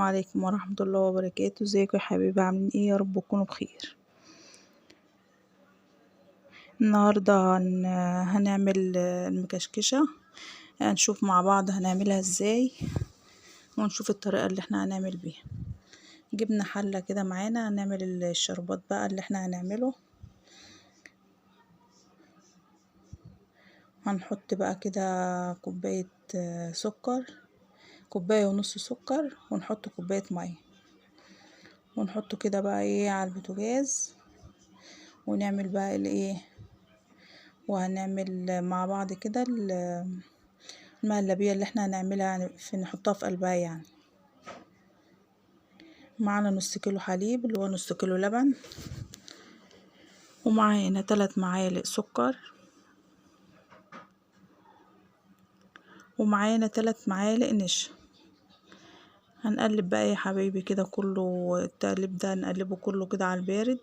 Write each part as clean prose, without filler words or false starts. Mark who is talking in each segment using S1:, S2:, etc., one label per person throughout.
S1: عليكم ورحمة الله وبركاته. ازيكم يا حبايبي، عاملين ايه؟ يا رب تكونوا بخير. النهاردة هنعمل المكشكشة. هنشوف مع بعض هنعملها ازاي، ونشوف الطريقة اللي احنا هنعمل بيها. جبنا حلة كده معانا، هنعمل الشربات بقى اللي احنا هنعمله. هنحط بقى كده كوباية سكر، كوباية ونص سكر، ونحط كوباية مية، ونحطه كده بقى ايه على البوتاجاز، ونعمل بقى الايه، وهنعمل مع بعض كده المهلبية اللي احنا هنعملها نحطها في قلبها يعني. معانا نص كيلو حليب اللي هو نص كيلو لبن، ومعانا 3 معالق سكر، ومعانا 3 معالق نشا. هنقلب بقى يا حبايبي كده كله، التقليب ده نقلبه كله كده على البارد.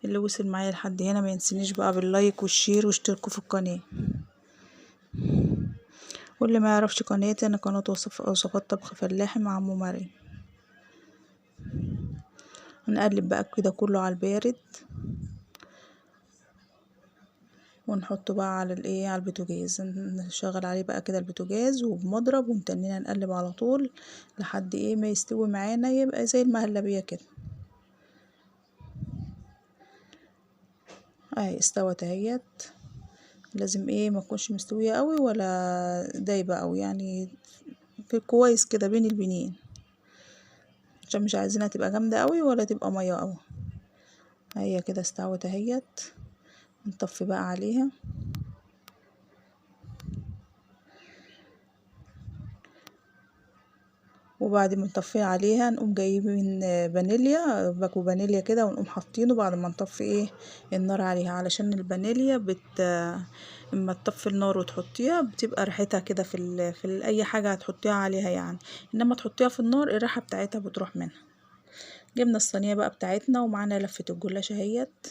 S1: اللي وصل معايا لحد هنا ما ينسينيش بقى باللايك والشير واشتركوا في القناة. واللي ما يعرفش قناتي، انا قناة وصفات طبخ فلاحي مع ام مريم. هنقلب بقى كده كله على البارد، ونحطه بقى على الايه، على البوتاجاز. نشغل عليه بقى كده البوتاجاز وبمضرب، ونتنينا نقلب على طول لحد ايه ما يستوي معانا، يبقى زي المهلبية كده. اهي استوت اهيت. لازم ايه ما تكونش مستوية قوي ولا دايبة قوي، يعني في كويس كده بين البنين، عشان مش عايزينها تبقى جامدة قوي ولا تبقى مية قوي. هي كده استوت اهيت. نطفي بقى عليها، وبعد ما نطفي عليها نقوم جايبين فانيليا، باكو فانيليا كده، ونقوم حاطينه بعد ما نطفي ايه النار عليها، علشان الفانيليا اما تطفي النار وتحطيها بتبقى ريحتها كده اي حاجه هتحطيها عليها يعني، انما تحطيها في النار الريحه بتاعتها بتروح منها. جبنا الصينيه بقى بتاعتنا، ومعانا لفه الجلاش اهيت.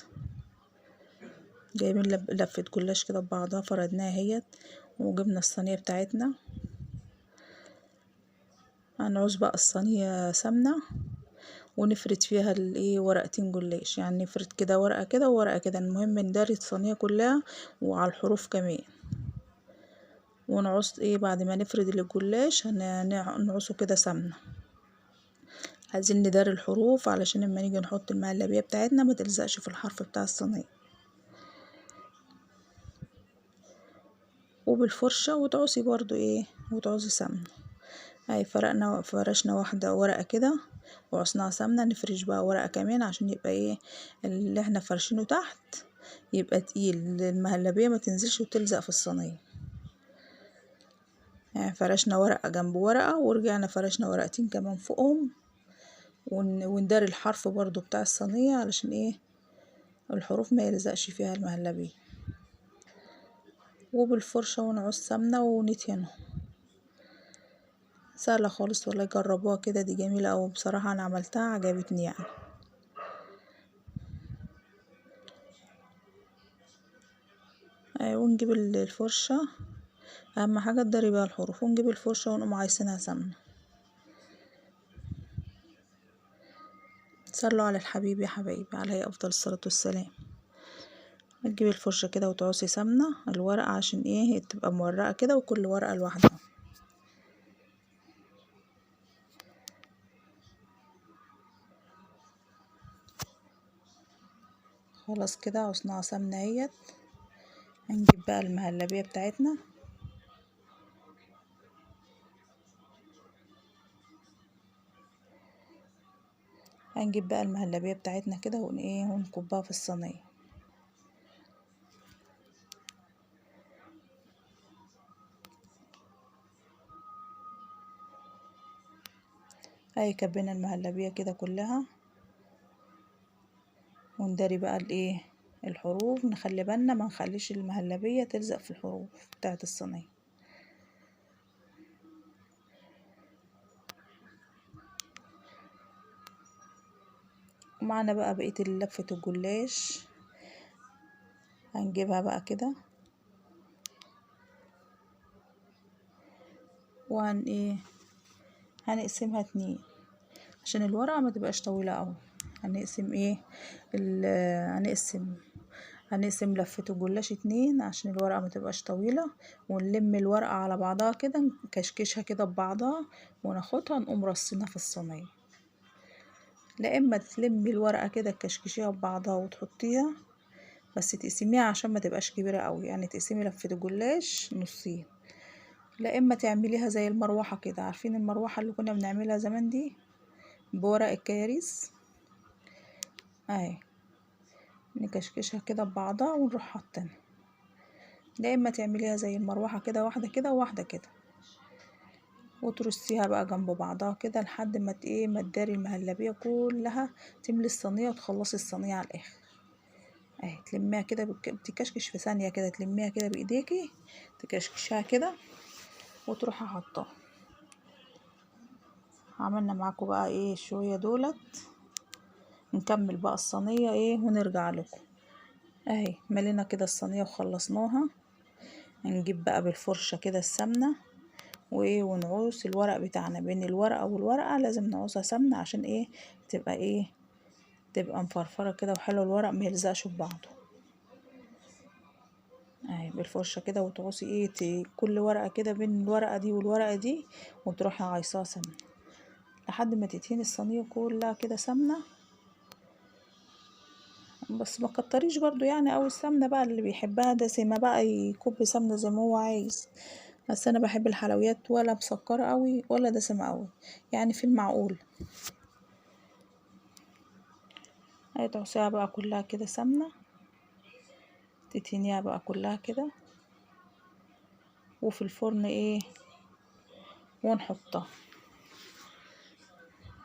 S1: جايبين لفه جلاش كده ببعضها، فردناها اهيت. وجبنا الصينيه بتاعتنا. هنعوز بقى الصينيه سمنه، ونفرد فيها الايه ورقتين جلاش، يعني نفرد كده ورقه كده وورقه كده، المهم نداري الصينيه كلها وعلى الحروف كمان. ونعص ايه بعد ما نفرد الجلاش نعصه كده سمنه. عايزين نداري الحروف علشان لما نيجي نحط المهلبيه بتاعتنا ما تلزقش في الحرف بتاع الصينيه. وبالفرشه وتعوصي برضو ايه، وتعوصي سمنه. اهي فرشنا واحده ورقه كده وعصناها سمنه. نفرش بقى ورقه كمان عشان يبقى ايه اللي احنا فرشينه تحت يبقى تقيل، المهلبيه ما تنزلش وتلزق في الصينيه. يعني فرشنا ورقه جنب ورقه، ورجعنا فرشنا ورقتين كمان فوقهم، ونداري الحرف برضو بتاع الصينيه علشان ايه الحروف ما يلزقش فيها المهلبيه. وبالفرشه ونعص سمنه وندهنه. سهله خالص والله، جربوها كده، دي جميله اوي بصراحه، انا عملتها عجبتني يعني. ونجيب الفرشه، اهم حاجه تداري بيها الحروف، ونجيب الفرشه ونقوم عايسينها سمنه. صلوا على الحبيب يا حبايبي، عليه افضل الصلاه والسلام. تجيبي الفرشه كده وتعصي سمنه الورقه عشان ايه تبقى مورقه كده، وكل ورقه لوحدها. خلاص كده عصناها سمنه اهيت. هنجيب بقى المهلبيه بتاعتنا، كده ونكبها في الصينيه. كبينا المهلبيه كده كلها، ونداري بقى الايه الحروف. نخلي بالنا ما نخليش المهلبيه تلزق في الحروف بتاعه الصينيه. ومعنا بقى بقيه لفه الجلاش، هنجيبها بقى كده هنقسمها 2. عشان الورقة ما تبقاش طويلة اوي. هنقسم ايه هنقسم لفة الجلاش 2 عشان الورقة ما تبقاش طويلة، ونلم الورقة على بعضها كده، نكشكشها كده ببعضها وناخدها نقوم رصينها في الصينية. لا اما تلمي الورقة كده تكشكشيها ببعضها وتحطيها، بس تقسميها عشان ما تبقاش كبيرة قوي، يعني تقسمي لفة الجلاش نصين. لا اما تعمليها زي المروحة كده، عارفين المروحة اللي كنا بنعملها زمان دي بورق الكياريس اهي، نكشكشها كده ببعضها ونروح حاطينها. لا اما تعمليها زي المروحة كده، واحدة كده وواحدة كده، وترصيها بقى جنب بعضها كده لحد ما ما تداري المهلبية كلها، تملي الصينية وتخلصي الصينية على الاخر اهي. تلميها كده بتكشكش في ثانية كده، تلميها كده بايديكي تكشكشها كده وتروحي حاطاها. عملنا معاكم بقى شوية دولت، نكمل بقى الصينية ونرجع لكم اهي. ملينا كده الصينية وخلصناها. هنجيب بقى بالفرشة كده السمنة ونعوص الورق بتاعنا، بين الورقة والورقة لازم نعوصها سمنة عشان تبقى تبقى مفرفرة كده وحلو، الورق ما يلزقش ببعضه اهي. بالفرشة كده وتعوصي كل ورقة كده بين الورقة دي والورقة دي، وتروحي عايصاها سمنة لحد ما تدهني الصينية كلها كده سمنة. بس ما كتريش برضو يعني، او السمنة بقى اللي بيحبها دسمة بقى يكب سمنة زي ما هو عايز، بس انا بحب الحلويات ولا مسكرة قوي ولا دسمة قوي، يعني في المعقول. هي تعصيها بقى كلها كده سمنة، تتهنيها بقى كلها كده، وفي الفرن ونحطها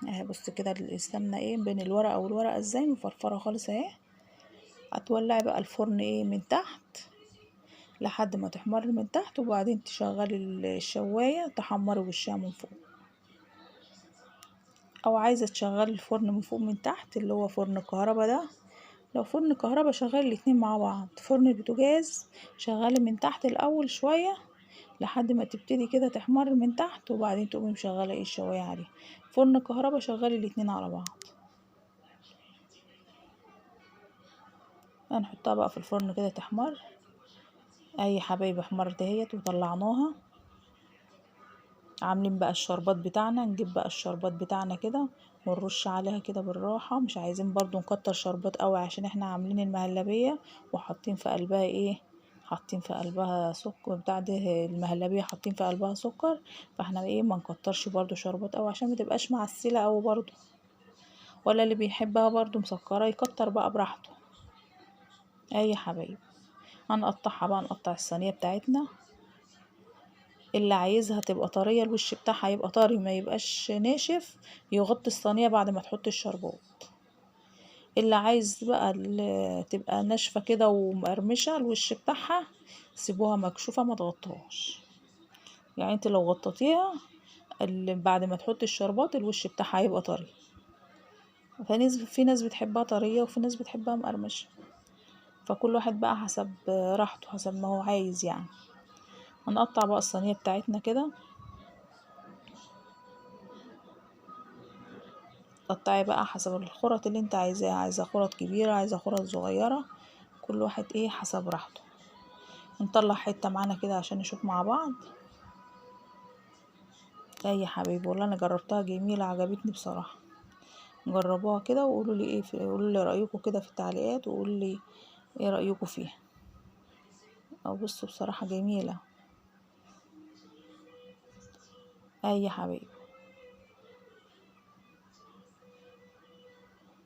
S1: اهي. بص كده السمنة بين الورقة والورقة ازاي مفرفرة خالص اهي. هتولعي بقى الفرن من تحت لحد ما تحمر من تحت، وبعدين تشغلي الشواية تحمري وشها من فوق، او عايزة تشغلي الفرن من فوق من تحت اللي هو فرن الكهرباء ده. لو فرن كهرباء شغلي الاتنين مع بعض. فرن البوتاجاز شغلي من تحت الاول شوية لحد ما تبتدي كده تحمر من تحت، وبعدين تقومي مشغله الشوايه عليه. فرن كهرباء شغلي الاتنين على بعض. هنحطها بقى في الفرن كده تحمر اي حبايب احمرت اهيت وطلعناها. عاملين بقى الشربات بتاعنا، نجيب بقى الشربات بتاعنا كده ونرش عليها كده بالراحه، مش عايزين برضو نكتر شربات قوي عشان احنا عاملين المهلبيه وحاطين في قلبها حاطين في قلبها سكر بتاع ده، المهلبيه حاطين في قلبها سكر، فاحنا ما نكترش برضو شربات قوي عشان ما تبقاش معسله قوي برضو، ولا اللي بيحبها برضو مسكره يكتر بقى براحته اي حبايب. هنقطعها بقى، نقطع الصينيه بتاعتنا، اللي عايزها تبقى طريه الوش بتاعها يبقى طري ما يبقاش ناشف، يغطي الصينيه بعد ما تحط الشربات. اللي عايز بقى تبقى ناشفه كده ومقرمشه الوش بتاعها سيبوها مكشوفه ما تغطوهاش، يعني انت لو غطيتيها بعد ما تحطي الشربات الوش بتاعها هيبقى طري. في ناس بتحبها طريه وفي ناس بتحبها مقرمشه، فكل واحد بقى حسب راحته حسب ما هو عايز يعني. هنقطع بقى الصينيه بتاعتنا كده، قطعي بقى حسب الخرط اللي انت عايزاها، عايزه خرط كبيره عايزه خرط صغيره، كل واحد حسب راحته. نطلع حته معانا كده عشان نشوف مع بعض يا حبيبي. والله انا جربتها جميله عجبتني بصراحه، جربوها كده وقولوا لي قولوا لي رايكم كده في التعليقات، وقولوا لي ايه رايكم فيها. او بصوا بصراحه جميله يا حبيبي.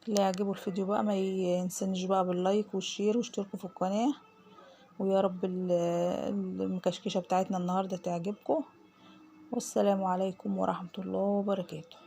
S1: اللي يعجبه الفيديو بقى ما ينسنش بقى باللايك والشير واشتركوا في القناه، ويا رب المكشكشه بتاعتنا النهارده تعجبكم. والسلام عليكم ورحمه الله وبركاته.